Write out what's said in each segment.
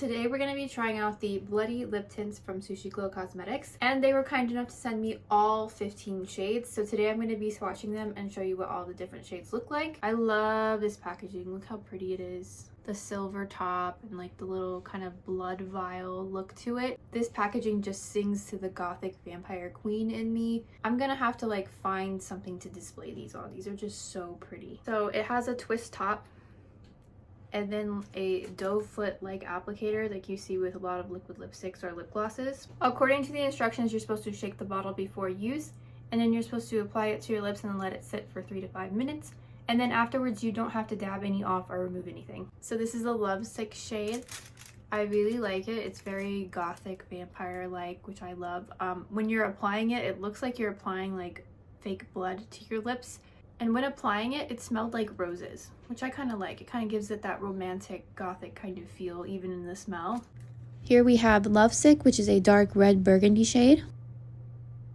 Today we're going to be trying out the Bloody Lip Tints from Sushi Glow Cosmetics, and they were kind enough to send me all 15 shades. So today I'm going to be swatching them and show you what all the different shades look like. I love this packaging. Look how pretty it is. The silver top and like the little kind of blood vial look to it. This packaging just sings to the Gothic vampire queen in me. I'm gonna have to like find something to display these on. These are just so pretty. So it has a twist top and then a doe foot like applicator like you see with a lot of liquid lipsticks or lip glosses. According to the instructions, you're supposed to shake the bottle before use, and then you're supposed to apply it to your lips and then let it sit for 3 to 5 minutes. And then afterwards, you don't have to dab any off or remove anything. So this is the Lovesick shade. I really like it. It's very Gothic vampire-like, which I love. When you're applying it, it looks like you're applying like fake blood to your lips. And when applying it, it smelled like roses, which I kind of like. It kind of gives it that romantic Gothic kind of feel, even in the smell. Here we have Lovesick, which is a dark red burgundy shade.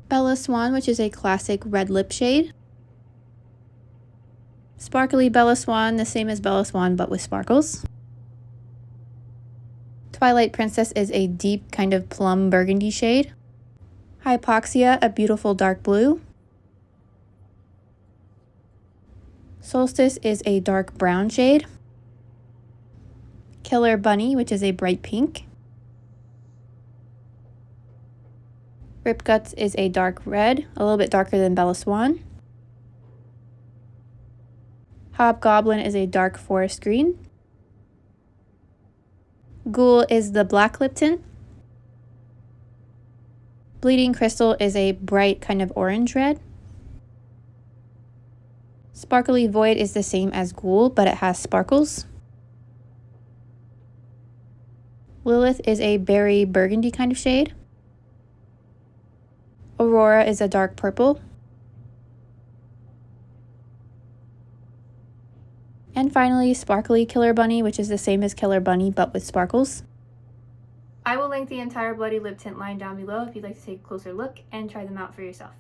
Bella Swan, which is a classic red lip shade. Sparkly Bella Swan, the same as Bella Swan but with sparkles. Twilight Princess is a deep kind of plum burgundy shade. Hypoxia, a beautiful dark blue. Solstice is a dark brown shade. Killer Bunny, which is a bright pink. Rip Guts is a dark red, a little bit darker than Bella Swan. Hobgoblin is a dark forest green. Ghoul is the black lip tint. Bleeding Crystal is a bright kind of orange red. Sparkly Void is the same as Ghoul, but it has sparkles. Lilith is a berry burgundy kind of shade. Aurora is a dark purple. And finally, Sparkly Killer Bunny, which is the same as Killer Bunny, but with sparkles. I will link the entire Bloody Lip Tint line down below if you'd like to take a closer look and try them out for yourself.